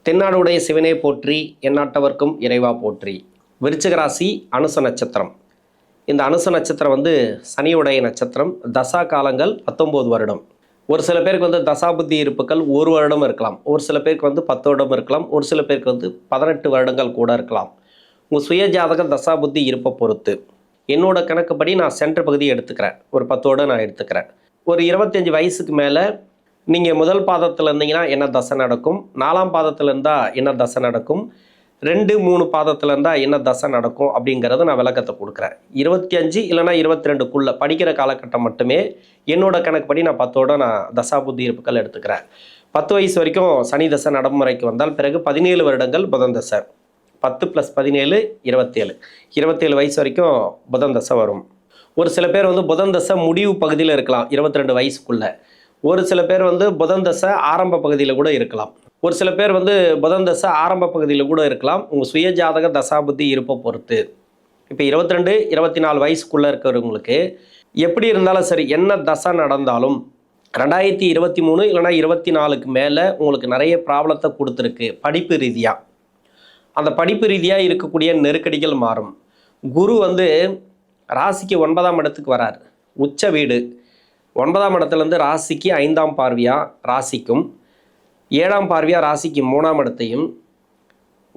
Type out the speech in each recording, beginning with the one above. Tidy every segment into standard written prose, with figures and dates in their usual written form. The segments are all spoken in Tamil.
தென்னாடுடைய சிவனே போற்றி, எந்நாட்டவர்க்கும் இறைவா போற்றி. விருச்சிக ராசி அனுச நட்சத்திரம். இந்த அனுச நட்சத்திரம் சனியுடைய நட்சத்திரம். தசா காலங்கள் 19 வருடம். ஒரு சில பேருக்கு தசாபுத்தி இருப்புகள் 1 வருடம் இருக்கலாம். ஒரு சில பேருக்கு 10 வருடம் இருக்கலாம். ஒரு சில பேருக்கு 18 வருடங்கள் கூட இருக்கலாம். உங்கள் சுய ஜாதக தசாபுத்தி இருப்பை பொறுத்து என்னோட கணக்குப்படி நான் சென்டர் பகுதியை எடுத்துக்கிறேன். ஒரு 10 வருடம் நான் எடுத்துக்கிறேன். ஒரு 25 வயசுக்கு மேலே நீங்கள் முதல் பாதத்தில் இருந்தீங்கன்னா என்ன தசை நடக்கும், 4ஆம் பாதத்தில் இருந்தால் என்ன தசை நடக்கும், 2, 3 பாதத்தில் இருந்தால் என்ன தசை நடக்கும் அப்படிங்கிறத நான் விளக்கத்தை கொடுக்குறேன். 25 இல்லைனா 22க்குள்ளே படிக்கிற காலகட்டம் மட்டுமே என்னோட கணக்குப்படி நான் 10 நான் தசாபுத்தி இருப்புகள் எடுத்துக்கிறேன். 10 வயசு வரைக்கும் சனி தசை நடைமுறைக்கு வந்தால் பிறகு 17 வருடங்கள் புதன் தசை. 10 + 17 27. 27 வயசு வரைக்கும் புதன் தசை வரும். ஒரு சில பேர் புதன் தசை முடிவு பகுதியில் இருக்கலாம் 22 வயசுக்குள்ளே. ஒரு சில பேர் புதன் தசை ஆரம்ப பகுதியில் கூட இருக்கலாம். ஒரு சில பேர் புதன் தசை ஆரம்ப பகுதியில் கூட இருக்கலாம். உங்கள் சுய ஜாதக தசாபுத்தி இருப்பை பொறுத்து. இப்போ 22, 24 வயசுக்குள்ளே இருக்கிறவங்களுக்கு எப்படி இருந்தாலும் சரி, என்ன தசை நடந்தாலும் 2023 இல்லைனா 24க்கு மேலே உங்களுக்கு நிறைய ப்ராப்ளத்தை கொடுத்துருக்கு. படிப்பு ரீதியாக அந்த படிப்பு ரீதியாக இருக்கக்கூடிய நெருக்கடிகள் மாறும். குரு ராசிக்கு 9ஆம் இடத்துக்கு வரார். உச்ச வீடு 9ஆம் இடத்துலேருந்து ராசிக்கு 5ஆம் பார்வையாக ராசிக்கும், 7ஆம் பார்வையாக ராசிக்கு 3ஆம் இடத்தையும்,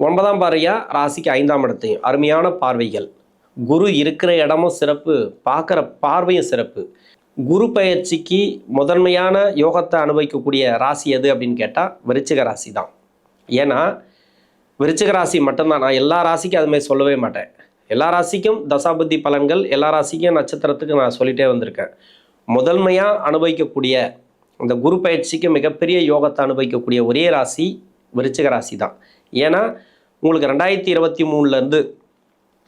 9ஆம் பார்வையாக ராசிக்கு 5ஆம் இடத்தையும். அருமையான பார்வைகள். குரு இருக்கிற இடமும் சிறப்பு, பார்க்குற பார்வையும் சிறப்பு. குரு பயிற்சிக்கு முதன்மையான யோகத்தை அனுபவிக்கக்கூடிய ராசி எது அப்படின்னு கேட்டால் விருச்சிக ராசி தான். ஏன்னா விருச்சிக ராசி மட்டும்தான். நான் எல்லா ராசிக்கும் அதுமாதிரி சொல்லவே மாட்டேன். எல்லா ராசிக்கும் தசாபுத்தி பலன்கள், எல்லா ராசிக்கும் நட்சத்திரத்துக்கு நான் சொல்லிகிட்டே வந்திருக்கேன். முதன்மையாக அனுபவிக்கக்கூடிய இந்த குரு பயிற்சிக்கு மிகப்பெரிய யோகத்தை அனுபவிக்கக்கூடிய ஒரே ராசி விருச்சிக ராசி தான். ஏன்னா உங்களுக்கு 2023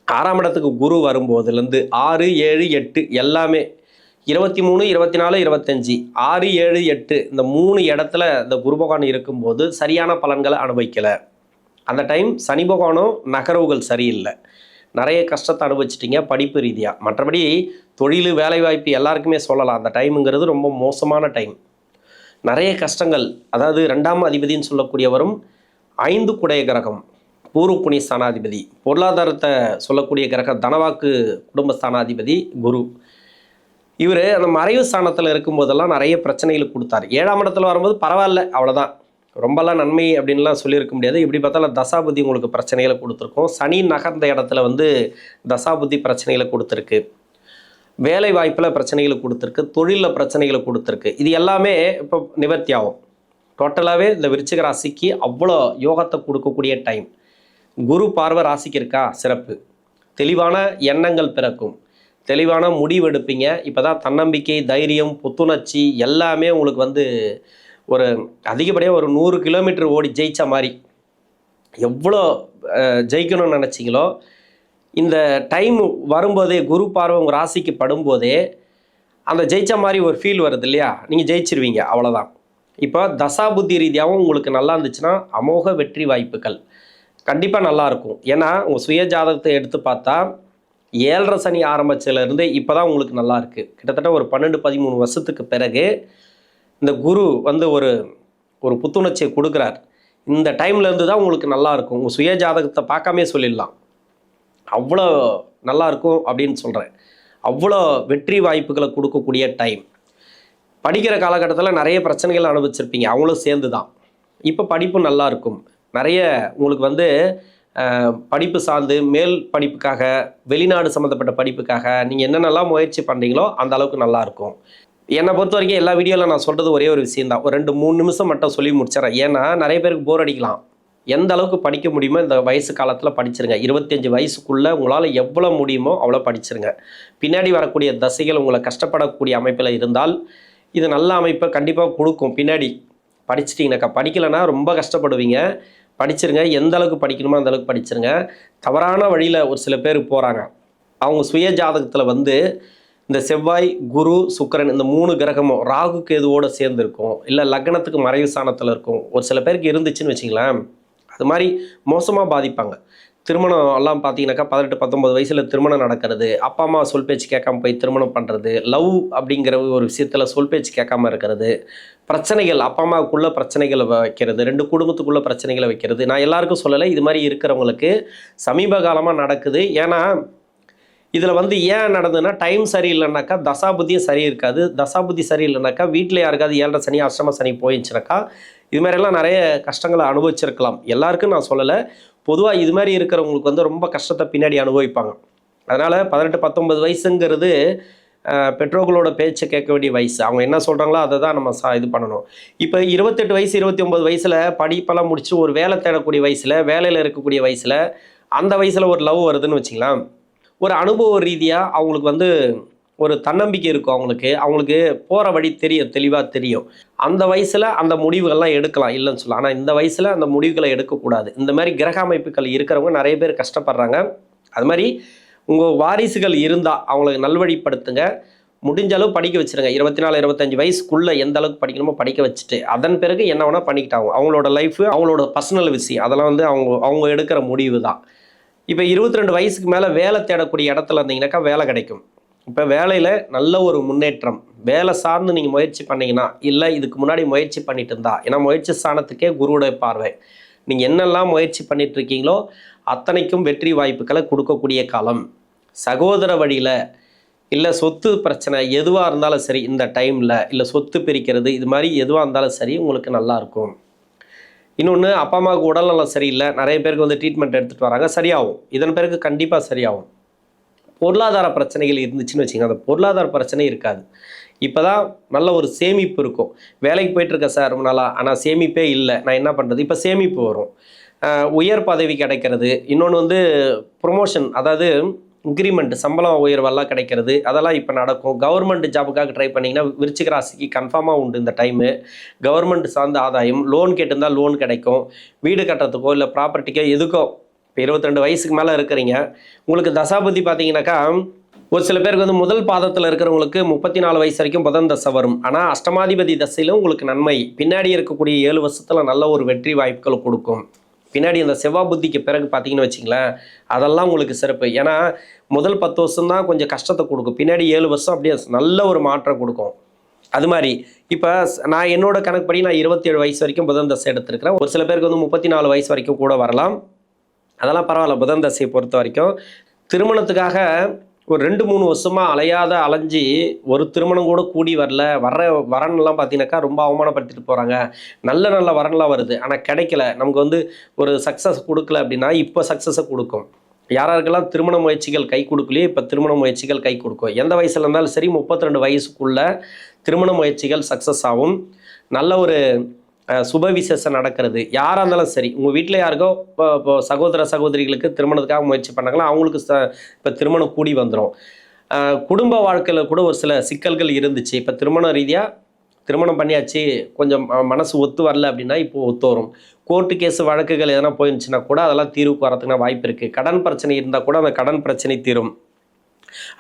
6ஆம் இடத்துக்கு குரு வரும்போதுலேருந்து 6, 7, 8 எல்லாமே 23, 24, 25, 6, 7, 8 இந்த 3 இடத்துல இந்த குரு பகவான் இருக்கும்போது சரியான பலன்களை அனுபவிக்கலை. அந்த டைம் சனி பகவானும் நகர்வுகள் சரியில்லை. நிறைய கஷ்டத்தை அனுபவிச்சிட்டிங்க படிப்பு ரீதியாக. மற்றபடி தொழில் வேலைவாய்ப்பு எல்லாருக்குமே சொல்லலாம். அந்த டைமுங்கிறது ரொம்ப மோசமான டைம். நிறைய கஷ்டங்கள். அதாவது 2ஆம் அதிபதினு சொல்லக்கூடியவரும் 5 குடைய கிரகம், பூர்வ புண்ணிய ஸ்தானாதிபதி, பொருளாதாரத்தை சொல்லக்கூடிய கிரகம், தனவாக்கு குடும்ப ஸ்தானாதிபதி குரு. இவர் அந்த மறைவு ஸ்தானத்தில் இருக்கும்போதெல்லாம் நிறைய பிரச்சனைகள் கொடுத்தார். 7ஆம் இடத்துல வரும்போது பரவாயில்ல, அவ்வளோதான், ரொம்பலாம் நன்மை அப்படின்லாம் சொல்லியிருக்க முடியாது. இப்படி பார்த்தாலும் தசாபுத்தி உங்களுக்கு பிரச்சனைகளை கொடுத்துருக்கோம். சனி நகர்ந்த இடத்துல தசாபுத்தி பிரச்சனைகளை கொடுத்துருக்கு. வேலை வாய்ப்பில் பிரச்சனைகளை கொடுத்துருக்கு. தொழிலில் பிரச்சனைகளை கொடுத்துருக்கு. இது எல்லாமே இப்போ நிவர்த்தி ஆகும். டோட்டலாகவே இந்த விருச்சிக ராசிக்கு அவ்வளோ யோகத்தை கொடுக்கக்கூடிய டைம். குரு பார்வை ராசிக்கு இருக்கா, சிறப்பு. தெளிவான எண்ணங்கள் பிறக்கும், தெளிவான முடிவெடுப்பீங்க. இப்போ தான் தன்னம்பிக்கை, தைரியம், புத்துணர்ச்சி எல்லாமே உங்களுக்கு ஒரு அதிகப்படியாக ஒரு 100 கிலோமீட்டர் ஓடி ஜெயித்த மாதிரி. எவ்வளோ ஜெயிக்கணும்னு நினச்சிங்களோ இந்த டைம் வரும்போதே, குரு பார்வை உங்கள் ராசிக்கு படும்போதே அந்த ஜெயித்த மாதிரி ஒரு ஃபீல் வருது இல்லையா, நீங்கள் ஜெயிச்சிருவீங்க, அவ்வளோதான். இப்போ தசாபுத்தி ரீதியாகவும் உங்களுக்கு நல்லா இருந்துச்சுன்னா அமோக வெற்றி வாய்ப்புகள் கண்டிப்பாக நல்லாயிருக்கும். ஏன்னா உங்கள் சுய ஜாதகத்தை எடுத்து பார்த்தா 7.5 சனி ஆரம்பிச்சதுலேருந்து இப்போ தான் உங்களுக்கு நல்லா இருக்குது. கிட்டத்தட்ட ஒரு 12, 13 வருஷத்துக்கு பிறகு இந்த குரு ஒரு புத்துணர்ச்சியை கொடுக்குறார். இந்த டைம்லேருந்து தான் உங்களுக்கு நல்லாயிருக்கும். உங்கள் சுய ஜாதகத்தை பார்க்காமே சொல்லிடலாம், அவ்வளோ நல்லாயிருக்கும் அப்படின்னு சொல்கிறேன். அவ்வளோ வெற்றி வாய்ப்புகளை கொடுக்கக்கூடிய டைம். படிக்கிற காலகட்டத்தில் நிறைய பிரச்சனைகள் அனுபவிச்சிருப்பீங்க, அவங்களும் சேர்ந்து தான். இப்போ படிப்பு நல்லாயிருக்கும். நிறைய உங்களுக்கு படிப்பு சார்ந்து மேல் படிப்புக்காக, வெளிநாடு சம்மந்தப்பட்ட படிப்புக்காக நீங்கள் என்னென்னலாம் முயற்சி பண்ணுறீங்களோ அந்த அளவுக்கு நல்லாயிருக்கும். என்னை பொறுத்த வரைக்கும் எல்லா வீடியோவில் நான் சொல்கிறது ஒரே ஒரு விஷயந்தான். ஒரு 2-3 நிமிஷம் மட்டும் சொல்லி முடிச்சிடறேன். ஏன்னா நிறைய பேருக்கு போர் அடிக்கலாம். எந்த அளவுக்கு படிக்க முடியுமோ இந்த வயசு காலத்தில் படிச்சிருங்க. 25 வயசுக்குள்ளே உங்களால் எவ்வளோ முடியுமோ அவ்வளோ படிச்சிருங்க. பின்னாடி வரக்கூடிய தசைகள் உங்களை கஷ்டப்படக்கூடிய அமைப்பில் இருந்தால் இது நல்ல அமைப்பை கண்டிப்பாக கொடுக்கும். பின்னாடி படிச்சிட்டிங்கனாக்கா, படிக்கலைன்னா ரொம்ப கஷ்டப்படுவீங்க. படிச்சிருங்க. எந்த அளவுக்கு படிக்கணுமோ அந்த அளவுக்கு படிச்சிருங்க. தவறான வழியில் ஒரு சில பேர் போகிறாங்க. அவங்க சுய ஜாதகத்தில் இந்த செவ்வாய், குரு, சுக்கிரன் இந்த 3 கிரகமும் ராகு கேதுவோடு சேர்ந்துருக்கும், இல்லை லக்னத்துக்கு மறைவு ஸ்தானத்தில் இருக்கும். ஒரு சில பேருக்கு இருந்துச்சுன்னு வச்சிங்களேன், அது மாதிரி மோசமாக பாதிப்பாங்க. திருமணம் எல்லாம் பார்த்தீங்கன்னாக்கா 18, 19 வயசில் திருமணம் நடக்கிறது, அப்பா அம்மா சொல் பேச்சு கேட்காம போய் திருமணம் பண்ணுறது, லவ் அப்படிங்கிற ஒரு விஷயத்தில் சொல் பேச்சு கேட்காம இருக்கிறது, பிரச்சனைகள், அப்பா அம்மாவுக்குள்ள பிரச்சனைகளை வைக்கிறது, 2 குடும்பத்துக்குள்ள பிரச்சனைகளை வைக்கிறது. நான் எல்லாருக்கும் சொல்லலை, இது மாதிரி இருக்கிறவங்களுக்கு சமீப காலமாக நடக்குது. ஏன்னா இதில் வந்து ஏன் நடந்ததுன்னா, டைம் சரியில்லைனாக்கா தசாபுத்தியும் சரி இருக்காது. தசாபுத்தி சரியில்லைனாக்கா வீட்டில் யாருக்காவது 7.5 சனி அஷ்டம சனி போயிடுச்சுனாக்கா இது மாதிரிலாம் நிறைய கஷ்டங்களை அனுபவிச்சிருக்கலாம். எல்லாருக்கும் நான் சொல்லலை, பொதுவாக இது மாதிரி இருக்கிறவங்களுக்கு வந்து ரொம்ப கஷ்டத்தை பின்னாடி அனுபவிப்பாங்க. அதனால் 18, 19 வயசுங்கிறது பெற்றோர்களோட பேச்சை கேட்க வேண்டிய வயசு. அவங்க என்ன சொல்கிறாங்களோ அதை தான் நம்ம இது பண்ணணும். இப்போ 28 வயசு 29 வயசில் படிப்பெல்லாம் முடிச்சு ஒரு வேலை தேடக்கூடிய வயசில், வேலையில் இருக்கக்கூடிய வயசில், அந்த வயசில் ஒரு லவ் வருதுன்னு வச்சுக்கலாம். ஒரு அனுபவ ரீதியாக அவங்களுக்கு வந்து ஒரு தன்னம்பிக்கை இருக்கும். அவங்களுக்கு போகிற வழி தெரியும், தெளிவாக தெரியும். அந்த வயசில் அந்த முடிவுகள்லாம் எடுக்கலாம், இல்லைன்னு சொல்லலாம். ஆனால் இந்த வயசில் அந்த முடிவுகளை எடுக்கக்கூடாது. இந்த மாதிரி கிரக அமைப்புகள் இருக்கிறவங்க நிறைய பேர் கஷ்டப்படுறாங்க. அது மாதிரி உங்கள் வாரிசுகள் இருந்தால் அவங்களுக்கு நல்வழிப்படுத்துங்க. முடிஞ்ச அளவு படிக்க வச்சுருங்க. 24, 25 வயசுக்குள்ளே எந்த அளவுக்கு படிக்கணுமோ படிக்க வச்சுட்டு அதன் பிறகு என்ன வேணால் பண்ணிக்கிட்டாங்க. அவங்களோட லைஃபு, அவங்களோட பர்சனல் விஷயம், அதெல்லாம் வந்து அவங்க எடுக்கிற முடிவு தான். இப்போ 22 வயசுக்கு மேலே வேலை தேடக்கூடிய இடத்துல இருந்தீங்கன்னாக்கா வேலை கிடைக்கும். இப்போ வேலையில் நல்ல ஒரு முன்னேற்றம், வேலை சார்ந்து நீங்கள் முயற்சி பண்ணிங்கன்னா, இல்லை இதுக்கு முன்னாடி முயற்சி பண்ணிட்டு இருந்தா, ஏன்னா முயற்சி ஸ்தானத்துக்கே குருவுடைய பார்வை, நீங்கள் என்னெல்லாம் முயற்சி பண்ணிட்டு இருக்கீங்களோ அத்தனைக்கும் வெற்றி வாய்ப்புகளை கொடுக்கக்கூடிய காலம். சகோதர வழியில் இல்லை சொத்து பிரச்சனை எதுவாக இருந்தாலும் சரி, இந்த டைமில் இல்லை சொத்து பிரிக்கிறது இது மாதிரி எதுவாக இருந்தாலும் சரி உங்களுக்கு நல்லாயிருக்கும். இன்னொன்று, அப்பா அம்மாவுக்கு உடல்நலம் சரியில்லை, நிறைய பேருக்கு வந்து ட்ரீட்மெண்ட் எடுத்துகிட்டு வராங்க, சரியாகும். இதன் பிறகு கண்டிப்பாக சரியாகும். பொருளாதார பிரச்சனைகள் இருந்துச்சுன்னு வச்சுங்க, அந்த பொருளாதார பிரச்சனை இருக்காது. இப்போ தான் நல்ல ஒரு சேமிப்பு இருக்கும். வேலைக்கு போயிட்டுருக்கேன் சார் ரொம்ப நாளாக, ஆனால் சேமிப்பே இல்லை, நான் என்ன பண்ணுறது? இப்போ சேமிப்பு வரும். உயர் பதவி கிடைக்கிறது. இன்னொன்று வந்து ப்ரொமோஷன், அதாவது இன்க்ரிமெண்ட், சம்பளம் உயர்வெல்லாம் கிடைக்கிறது, அதெல்லாம் இப்போ நடக்கும். கவர்மெண்ட் ஜாபுக்காக ட்ரை பண்ணிங்கன்னா விருச்சிக ராசிக்கு கன்ஃபார்மாக உண்டு இந்த டைமு. கவர்மெண்ட் சார்ந்த ஆதாயம், லோன் கேட்டிருந்தால் லோன் கிடைக்கும். வீடு கட்டுறதுக்கோ இல்லை ப்ராப்பர்ட்டிக்கோ எதுக்கோ. இப்போ 22 வயசுக்கு மேலே இருக்கிறீங்க, உங்களுக்கு தசாபதி பார்த்தீங்கன்னாக்கா ஒரு சில பேருக்கு வந்து முதல் பாதத்தில் இருக்கிறவங்களுக்கு 34 வயசு வரைக்கும் புதன் தசை வரும். ஆனால் அஷ்டமாதிபதி தசையிலும் உங்களுக்கு நன்மை. பின்னாடி இருக்கக்கூடிய 7 வருஷத்தில் நல்ல ஒரு வெற்றி வாய்ப்புகள் கொடுக்கும். பின்னாடி இந்த செவ்வாய் புத்திக்கு பிறகு பார்த்தீங்கன்னு வச்சிங்களேன், அதெல்லாம் உங்களுக்கு சிறப்பு. ஏன்னா முதல் 10 வருஷம் தான் கொஞ்சம் கஷ்டத்தை கொடுக்கும், பின்னாடி 7 வருஷம் அப்படியே நல்ல ஒரு மாற்றம் கொடுக்கும். அது மாதிரி இப்போ நான் என்னோட கணக்குப்படி நான் 27 வயசு வரைக்கும் புதன் தசை எடுத்திருக்கிறேன். ஒரு சில பேருக்கு வந்து 34 வயசு வரைக்கும் கூட வரலாம். அதெல்லாம் பரவாயில்ல. புதன் தசையை பொறுத்த வரைக்கும் திருமணத்துக்காக ஒரு 2-3 வருஷமாக அலைஞ்சு ஒரு திருமணம் கூட கூடி வரன்லாம் பார்த்தீங்கன்னாக்கா ரொம்ப அவமானப்படுத்திட்டு போகிறாங்க. நல்ல வரன்லாம் வருது, ஆனால் கிடைக்கல. நமக்கு வந்து ஒரு சக்ஸஸ் கொடுக்கல அப்படின்னா இப்போ சக்ஸஸை கொடுக்கும். யாராருக்கெல்லாம் திருமண முயற்சிகள் கை கொடுக்கலையே இப்போ திருமண முயற்சிகள் கை கொடுக்கும். எந்த வயசில் இருந்தாலும் சரி 32 வயசுக்குள்ள திருமண முயற்சிகள் சக்ஸஸ் ஆகும். நல்ல ஒரு சுப விசேஷம் நடக்கிறது. யாராக இருந்தாலும் சரி, உங்கள் வீட்டில் யாருக்கோ இப்போ சகோதர சகோதரிகளுக்கு திருமணத்துக்காக முயற்சி பண்ணாங்களா அவங்களுக்கு இப்போ திருமணம் கூடி வந்துடும். குடும்ப வாழ்க்கையில் கூட ஒரு சில சிக்கல்கள் இருந்துச்சு, இப்போ திருமண ரீதியாக திருமணம் பண்ணியாச்சு, கொஞ்சம் மனசு ஒத்து வரல அப்படின்னா இப்போ ஒத்து வரும். கோர்ட்டு கேஸு வழக்குகள் எதனா போயிருந்துச்சுன்னா கூட அதெல்லாம் தீர்வுக்கு வரதுக்குனா வாய்ப்பு இருக்குது. கடன் பிரச்சனை இருந்தால் கூட அந்த கடன் பிரச்சனை தீரும்.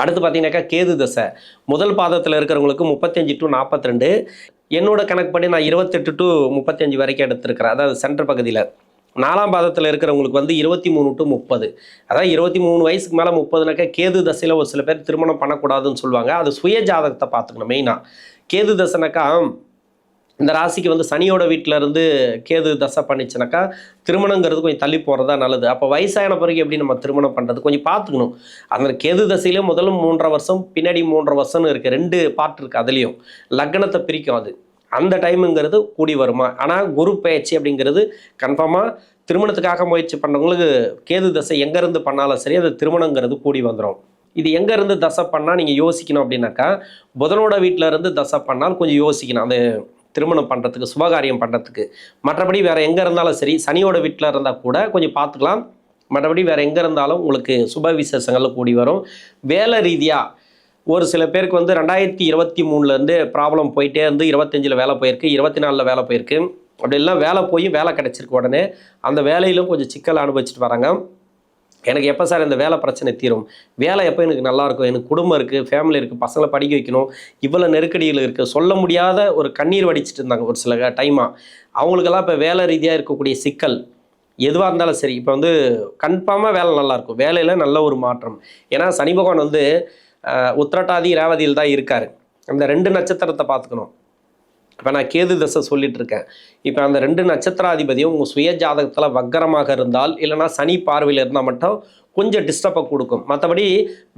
அடுத்து பார்த்தீங்கன்னாக்கா கேது தசை முதல் பாதத்தில் இருக்கிறவங்களுக்கு 35 to 42. என்னோட கணக்குப்படி நான் 28 to 35 வரைக்கும் எடுத்திருக்கிறேன். அதாவது சென்டர் பகுதியில். 4ஆம் பாதத்தில் இருக்கிறவங்களுக்கு வந்து 23 to 30. அதாவது 23 வயசுக்கு மேலே 30னாக்கா கேது தசையில் ஒரு சில பேர் திருமணம் பண்ணக்கூடாதுன்னு சொல்லுவாங்க. அது சுய ஜாதகத்தை பார்த்துக்கணும். மெயினாக கேது தசைனாக்கா இந்த ராசிக்கு வந்து சனியோட வீட்டில் இருந்து கேது தசை பண்ணிச்சுனாக்கா திருமணங்கிறது கொஞ்சம் தள்ளி போகிறதா நல்லது. அப்போ வயசான பிறகு எப்படி நம்ம திருமணம் பண்ணுறது கொஞ்சம் பார்த்துக்கணும். அந்த கேது தசையிலே முதலும் 3.5 வருஷம், பின்னாடி 3.5 வருஷம்னு இருக்குது. 2 பார்ட் இருக்குது. அதுலேயும் லக்னத்தை பிரிக்கும். அது அந்த டைமுங்கிறது கூடி வருமா. ஆனால் குரு பயிற்சி அப்படிங்கிறது கன்ஃபார்மாக திருமணத்துக்காக முயற்சி பண்ணுறவங்களுக்கு கேது தசை எங்கேருந்து பண்ணாலும் சரி அது திருமணங்கிறது கூடி வந்துடும். இது எங்கேருந்து தசை பண்ணால் நீங்கள் யோசிக்கணும் அப்படின்னாக்கா புதனோட வீட்டில் இருந்து தசை பண்ணால் கொஞ்சம் யோசிக்கணும் அது திருமணம் பண்ணுறதுக்கு, சுபகாரியம் பண்ணுறதுக்கு. மற்றபடி வேறு எங்கே இருந்தாலும் சரி, சனியோட வீட்டில் இருந்தால் கூட கொஞ்சம் பார்த்துக்கலாம். மற்றபடி வேறு எங்கே இருந்தாலும் உங்களுக்கு சுப விசேஷங்கள் கூடி வரும். வேலை ரீதியாக ஒரு சில பேருக்கு வந்து 2023 ப்ராப்ளம் போயிட்டே இருந்து 25 வேலை போயிருக்கு, 24 வேலை போயிருக்கு. அப்படிலாம் வேலை போய் வேலை கிடச்சிருக்கு. உடனே அந்த வேலையிலும் கொஞ்சம் சிக்கல் அனுபவிச்சுட்டு வராங்க. எனக்கு எப்போ சார் இந்த வேலை பிரச்சனை தீரும், வேலை எப்போ எனக்கு நல்லாயிருக்கும், எனக்கு குடும்பம் இருக்குது, ஃபேமிலி இருக்குது, பசங்களை படிக்க வைக்கணும், இவ்வளோ நெருக்கடிகள் இருக்குது, சொல்ல முடியாத ஒரு கண்ணீர் வடிச்சிட்டு இருந்தாங்க ஒரு சில டைமாக. அவங்களுக்கெல்லாம் இப்போ வேலை ரீதியாக இருக்கக்கூடிய சிக்கல் எதுவாக இருந்தாலும் சரி இப்போ வந்து கன்ஃபார்மாக வேலை நல்லாயிருக்கும். வேலையில் நல்ல ஒரு மாற்றம். ஏன்னா சனி பகவான் வந்து உத்திரட்டாதி ரேவதியில் தான் இருக்கார். அந்த 2 நட்சத்திரத்தை பார்த்துக்கணும். இப்போ நான் கேது தசை சொல்லிட்டு இருக்கேன். இப்போ அந்த 2 நட்சத்திராதிபதியும் உங்கள் சுய ஜாதகத்தில் வக்கரமாக இருந்தால், இல்லைனா சனி பார்வையில் இருந்தால் மட்டும் கொஞ்சம் டிஸ்டர்பை கொடுக்கும். மற்றபடி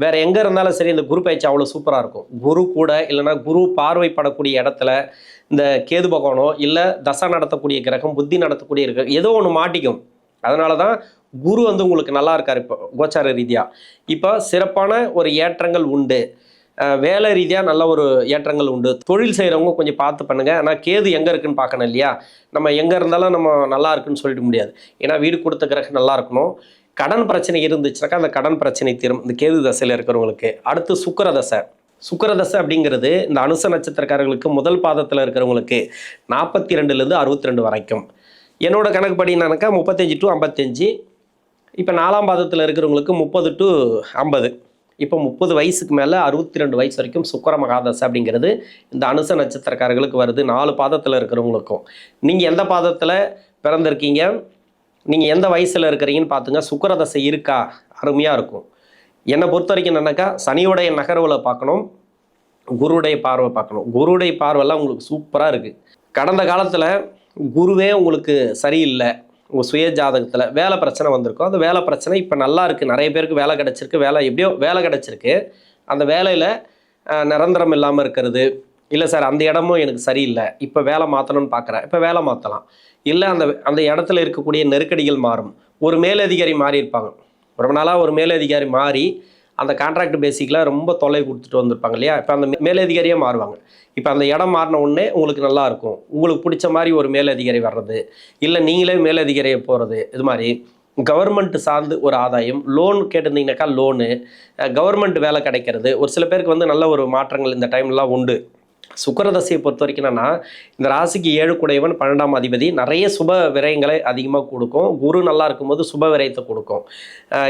வேறு எங்கே இருந்தாலும் சரி, இந்த குரு பயிற்சி அவ்வளோ சூப்பராக இருக்கும். குரு கூட இல்லைனா குரு பார்வைப்படக்கூடிய இடத்துல இந்த கேது பகவானோ இல்லை தசை நடத்தக்கூடிய கிரகம், புத்தி நடத்தக்கூடிய கிரகம் ஏதோ ஒன்று மாட்டிக்கும். அதனால தான் குரு வந்து உங்களுக்கு நல்லா இருக்கார் இப்போ கோச்சார ரீதியாக. இப்போ சிறப்பான ஒரு ஏற்றங்கள் உண்டு. வேலை ரீதியாக நல்ல ஒரு ஏற்றங்கள் உண்டு. தொழில் செய்கிறவங்க கொஞ்சம் பார்த்து பண்ணுங்கள். ஆனால் கேது எங்கே இருக்குன்னு பார்க்கணும் இல்லையா? நம்ம எங்கே இருந்தாலும் நம்ம நல்லா இருக்குன்னு சொல்லிட முடியாது. ஏன்னா வீடு கொடுத்த கிரகம் நல்லா இருக்கணும். கடன் பிரச்சனை இருந்துச்சுனாக்கா அந்த கடன் பிரச்சனை தீரும் இந்த கேது தசையில் இருக்கிறவங்களுக்கு. அடுத்து சுக்கிர தசை. சுக்கிர தசை அப்படிங்கிறது இந்த அனுச நட்சத்திரக்காரர்களுக்கு முதல் பாதத்தில் இருக்கிறவங்களுக்கு 42லேருந்து 62 வரைக்கும். என்னோட கணக்குப்படி என்னன்னாக்கா 35 to 55. இப்போ 4ஆம் பாதத்தில் இருக்கிறவங்களுக்கு 30 to 50. இப்போ 30 வயசுக்கு மேலே 62 வயசு வரைக்கும் சுக்கிர மகாதசை அப்படிங்கிறது இந்த அனுச நட்சத்திரக்காரர்களுக்கு வருது. 4 பாதத்தில் இருக்கிறவங்களுக்கும். நீங்கள் எந்த பாதத்தில் பிறந்திருக்கீங்க, நீங்கள் எந்த வயசில் இருக்கிறீங்கன்னு பார்த்துங்க. சுக்கிர தசை இருக்கா, அருமையாக இருக்கும். என்னை பொறுத்த வரைக்கும் என்னன்னாக்கா சனியோடைய நகர்வுல பார்க்கணும், குருவுடைய பார்வை பார்க்கணும். குருவுடைய பார்வைலாம் உங்களுக்கு சூப்பராக இருக்குது. கடந்த காலத்தில் குருவே உங்களுக்கு சரியில்லை, உங்கள் சுய ஜாதகத்தில் வேலை பிரச்சனை வந்திருக்கும். அந்த வேலை பிரச்சனை இப்போ நல்லா இருக்குது. நிறைய பேருக்கு வேலை கிடச்சிருக்கு. எப்படியோ வேலை கிடச்சிருக்கு. அந்த வேலையில் நிரந்தரம் இல்லாமல் இருக்கிறது. இல்லை சார் அந்த இடமும் எனக்கு சரியில்லை, இப்போ வேலை மாற்றணும்னு பார்க்குறேன், இப்போ வேலை மாற்றலாம். இல்லை அந்த இடத்துல இருக்கக்கூடிய நெருக்கடிகள் மாறும். ஒரு மேலதிகாரி மாறி இருப்பாங்க. ரொம்ப நாளாக ஒரு மேலதிகாரி மாறி அந்த கான்ட்ராக்ட் பேசிக்கில் ரொம்ப தொல்லை கொடுத்துட்டு வந்திருப்பாங்க இல்லையா? இப்போ அந்த மேலதிகாரியே மாறுவாங்க. இப்போ அந்த இடம் மாறின உடனே உங்களுக்கு நல்லா இருக்கும். உங்களுக்கு பிடிச்ச மாதிரி ஒரு மேலதிகாரி வர்றது, இல்லை நீங்களே மேலதிகாரியை போகிறது, இது மாதிரி கவர்மெண்ட் சார்ந்து ஒரு ஆதாயம். லோன் கேட்டிருந்தீங்கன்னாக்கா லோனு, கவர்மெண்ட் வேலை கிடைக்கிறது. ஒரு சில பேருக்கு வந்து நல்ல ஒரு மாற்றங்கள் இந்த டைம்லாம் உண்டு. சுக்கிரதசையை பொறுத்த வரைக்கும் என்னன்னா, இந்த ராசிக்கு 7 குடையவன் 12ஆம் அதிபதி நிறைய சுப விரயங்களை அதிகமாக கொடுக்கும். குரு நல்லா இருக்கும்போது சுப விரயத்தை கொடுக்கும்.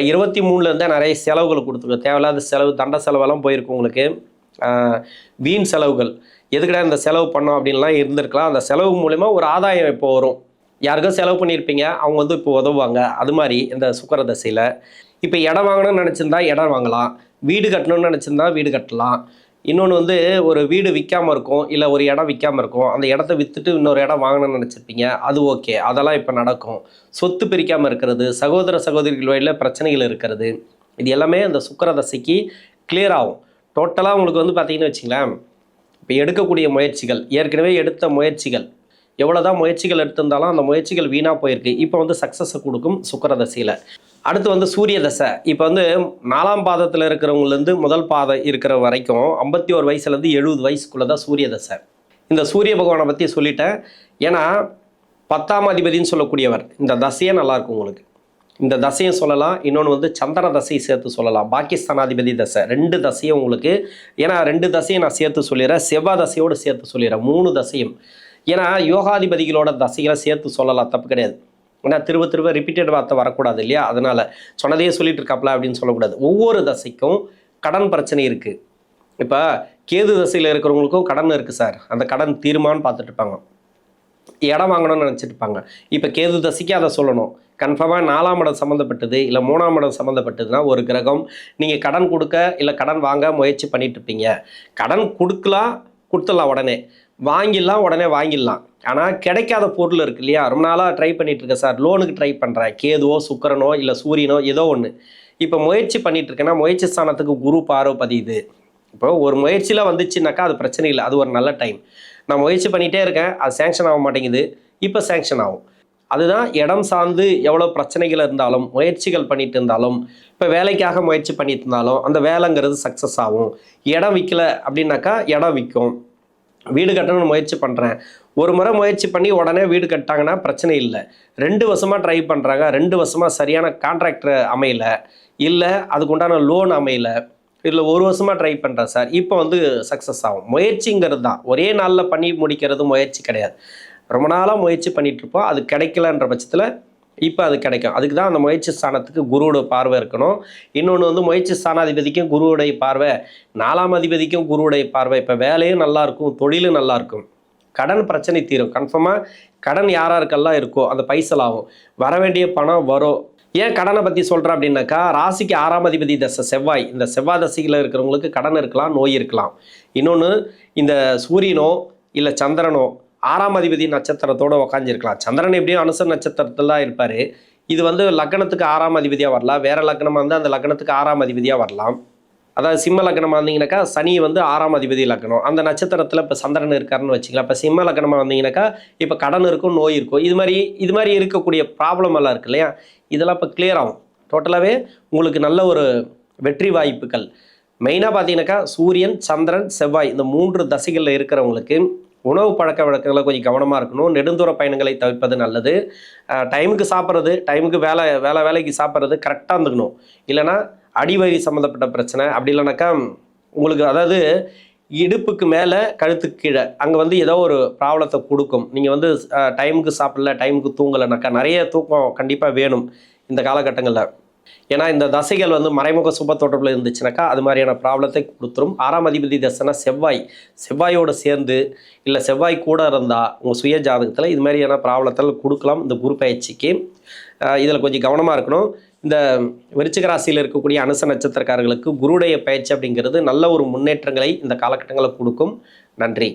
23லேருந்தே நிறைய செலவுகள் கொடுத்துருக்கும். தேவையில்லாத செலவு, தண்ட செலவெல்லாம் போயிருக்கும் உங்களுக்கு. வீண் செலவுகள், எதுக்கடா இந்த செலவு பண்ணோம் அப்படின்லாம் இருந்திருக்கலாம். அந்த செலவு மூலிமா ஒரு ஆதாயம் இப்போ வரும். யாருக்கும் செலவு பண்ணியிருப்பீங்க, அவங்க வந்து இப்போ உதவுவாங்க. அது மாதிரி இந்த சுக்கிரதசையில் இப்போ இடம் வாங்கணும்னு நினச்சிருந்தா இடம் வாங்கலாம், வீடு கட்டணும்னு நினச்சிருந்தா வீடு கட்டலாம். இன்னொன்று வந்து ஒரு வீடு விற்காமல் இருக்கும், இல்லை ஒரு இடம் விற்காமல் இருக்கும். அந்த இடத்த விற்றுட்டு இன்னொரு இடம் வாங்கணும்னு நினச்சிருப்பீங்க, அது ஓகே, அதெல்லாம் இப்போ நடக்கும். சொத்து பிரிக்காமல் இருக்கிறது, சகோதர சகோதரிகள் வழியில் பிரச்சனைகள் இருக்கிறது, இது எல்லாமே அந்த சுக்கிரதசைக்கு கிளியர் ஆகும். டோட்டலாக உங்களுக்கு வந்து பார்த்தீங்கன்னு வச்சிங்களேன், இப்போ எடுக்கக்கூடிய முயற்சிகள், ஏற்கனவே எடுத்த முயற்சிகள், எவ்வளோ தான் முயற்சிகள் எடுத்திருந்தாலும் அந்த முயற்சிகள் வீணாக போயிருக்கு. இப்போ வந்து சக்ஸஸை கொடுக்கும் சுக்கிரதசையில். அடுத்து வந்து சூரிய தசை. இப்போ வந்து 4ஆம் பாதத்தில் இருக்கிறவங்கலேருந்து முதல் பாதம் இருக்கிற வரைக்கும் 51 வயசுலேருந்து 70 வயசுக்குள்ளே தான் சூரிய தசை. இந்த சூரிய பகவானை பற்றி சொல்லிட்டேன். ஏன்னா 10ஆம் அதிபதினு சொல்லக்கூடியவர். இந்த தசையே நல்லாயிருக்கும் உங்களுக்கு. இந்த தசையும் சொல்லலாம். இன்னொன்று வந்து சந்திர தசையை சேர்த்து சொல்லலாம். பாகிஸ்தானாதிபதி தசை, 2 தசையும் உங்களுக்கு. ஏன்னா 2 தசையும் நான் சேர்த்து சொல்லிடுறேன், செவ்வாய் தசையோடு சேர்த்து சொல்லிடுறேன், 3 தசையும். ஏன்னா யோகாதிபதிகளோட தசைகளை சேர்த்து சொல்லலாம், தப்பு கிடையாது. ஏன்னா திரும்ப ரிப்பீட்டட் வார்த்தை வரக்கூடாது இல்லையா? அதனால் சொன்னதையே சொல்லிட்டு இருக்காப்ல அப்படின்னு சொல்லக்கூடாது. ஒவ்வொரு தசைக்கும் கடன் பிரச்சனை இருக்குது. இப்போ கேது தசையில் இருக்கிறவங்களுக்கும் கடன் இருக்குது சார், அந்த கடன் தீருமான்னு பார்த்துட்டு இருப்பாங்க. இடம் வாங்கணும்னு நினச்சிட்டு இருப்பாங்க. இப்போ கேது தசைக்கு அதை சொல்லணும். கன்ஃபார்மாக 4ஆம் இடம் சம்மந்தப்பட்டது இல்லை 3ஆம் இடம் சம்மந்தப்பட்டதுன்னா ஒரு கிரகம் நீங்கள் கடன் கொடுக்க இல்லை கடன் வாங்க முயற்சி பண்ணிட்டு இருப்பீங்க. கடன் கொடுத்துடலாம், உடனே வாங்கிடலாம், உடனே வாங்கிடலாம். ஆனால் கிடைக்காத பொருள் இருக்குது இல்லையா? ரொம்ப நாளாக ட்ரை பண்ணிகிட்டு இருக்கேன் சார், லோனுக்கு ட்ரை பண்ணுறேன், கேதுவோ சுக்கிரனோ இல்லை சூரியனோ ஏதோ ஒன்று. இப்போ முயற்சி பண்ணிகிட்டு இருக்கேன்னா முயற்சி ஸ்தானத்துக்கு குரு பார்வை பதியுது. இப்போ ஒரு முயற்சியில் வந்துச்சுனாக்கா அது பிரச்சனை இல்லை, அது ஒரு நல்ல டைம். நான் முயற்சி பண்ணிகிட்டே இருக்கேன், அது சேங்ஷன் ஆக மாட்டேங்குது, இப்போ சேங்ஷன் ஆகும். அதுதான் இடம் சார்ந்து எவ்வளோ பிரச்சனைகள் இருந்தாலும் முயற்சிகள் பண்ணிட்டு இருந்தாலும், இப்போ வேலைக்காக முயற்சி பண்ணிட்டு இருந்தாலும் அந்த வேலைங்கிறது சக்ஸஸ் ஆகும். இடம் விற்கல அப்படின்னாக்கா இடம் விற்கும். வீடு கட்டணும்னு முயற்சி பண்ணுறேன், ஒரு முறை முயற்சி பண்ணி உடனே வீடு கட்டாங்கன்னா பிரச்சனை இல்லை. 2 வருஷமாக ட்ரை பண்ணுறாங்க, 2 வருஷமாக சரியான கான்ட்ராக்டர் அமையல, இல்லை அதுக்குண்டான லோன் அமையல, இதில் 1 வருஷமாக ட்ரை பண்ணுறேன் சார், இப்போ வந்து சக்ஸஸ் ஆகும். முயற்சிங்கிறது தான், ஒரே நாளில் பண்ணி முடிக்கிறது முயற்சி கிடையாது. ரொம்ப நாளாக முயற்சி பண்ணிகிட்ருப்போம், அது கிடைக்கலன்ற பட்சத்தில் இப்போ அது கிடைக்கும். அதுக்கு தான் அந்த முயற்சி ஸ்தானத்துக்கு குருவோட பார்வை இருக்கணும். இன்னொன்று வந்து முயற்சி ஸ்தானாதிபதிக்கும் குருவுடைய பார்வை, 4ஆம் அதிபதிக்கும் குருவுடைய பார்வை. இப்போ வேலையும் நல்லாயிருக்கும், தொழிலும் நல்லாயிருக்கும், கடன் பிரச்சனை தீரும். கன்ஃபார்மாக கடன் யாராருக்கெல்லாம் இருக்கோ அந்த பைசலாகும், வர வேண்டிய பணம் வரும். ஏன் கடனை பற்றி சொல்கிறேன் அப்படின்னாக்கா, ராசிக்கு 6ஆம் அதிபதி தசை செவ்வாய். இந்த செவ்வாய் தசையில் இருக்கிறவங்களுக்கு கடன் இருக்கலாம், நோய் இருக்கலாம். இன்னொன்று இந்த சூரியனோ இல்லை சந்திரனோ 6ஆம் அதிபதி நட்சத்திரத்தோடு உக்காஞ்சிருக்கலாம். சந்திரன் எப்படியும் அனுச நட்சத்திரத்தில் தான் இருப்பார். இது வந்து லக்னத்துக்கு 6ஆம் அதிபதியாக வரலாம், வேறு லக்னமாக இருந்தால் அந்த லக்னத்துக்கு 6ஆம் அதிபதியாக வரலாம். அதாவது சிம்ம லக்னமாக இருந்தீங்கன்னாக்கா சனி வந்து 6ஆம் அதிபதி லக்னம், அந்த நட்சத்திரத்தில் இப்போ சந்திரன் இருக்காருன்னு வச்சுக்கலாம். இப்போ சிம்ம லக்னமாக வந்தீங்கன்னாக்கா இப்போ கடன் இருக்கும், நோய் இருக்கும், இது மாதிரி இருக்கக்கூடிய ப்ராப்ளம் எல்லாம் இருக்கு இல்லையா, இதெல்லாம் இப்போ கிளியர் ஆகும். டோட்டலாகவே உங்களுக்கு நல்ல ஒரு வெற்றி வாய்ப்புகள். மெயினாக பார்த்தீங்கன்னாக்கா சூரியன், சந்திரன், செவ்வாய் இந்த 3 தசைகளில் இருக்கிறவங்களுக்கு உணவு பழக்க வழக்கங்களை கொஞ்சம் கவனமாக இருக்கணும். நெடுந்தூர பயணங்களை தவிர்ப்பது நல்லது. டைமுக்கு சாப்பிட்றது, டைமுக்கு வேலைக்கு சாப்பிட்றது கரெக்டாக இருந்துக்கணும். இல்லைனா அடிவயிறு சம்மந்தப்பட்ட பிரச்சனை, அப்படி இல்லைனாக்கா உங்களுக்கு அதாவது இடுப்புக்கு மேலே கழுத்துக்கு கீழே அங்கே வந்து ஏதோ ஒரு ப்ராப்ளத்தை கொடுக்கும். நீங்கள் வந்து டைமுக்கு சாப்பிடல, டைமுக்கு தூங்கலைனாக்கா நிறைய தூக்கம் கண்டிப்பாக வேணும் இந்த காலகட்டங்களில். ஏன்னா இந்த தசைகள் வந்து மறைமுக சுப தொடர்பில் இருந்துச்சுனாக்கா அது மாதிரியான ப்ராப்ளத்தை கொடுத்துரும். 6ஆம் அதிபதி தசைனா செவ்வாயோடு சேர்ந்து இல்லை செவ்வாய் கூட இருந்தால் உங்கள் சுய ஜாதகத்தில் இது மாதிரியான ப்ராப்ளத்தில் கொடுக்கலாம் இந்த குரு பயிற்சிக்கு. இதில் கொஞ்சம் கவனமாக இருக்கணும். இந்த விருச்சிக ராசியில் இருக்கக்கூடிய அனுச நட்சத்திரக்காரர்களுக்கு குருடைய பயிற்சி அப்படிங்கிறது நல்ல ஒரு முன்னேற்றங்களை இந்த காலகட்டங்களில் கொடுக்கும். நன்றி.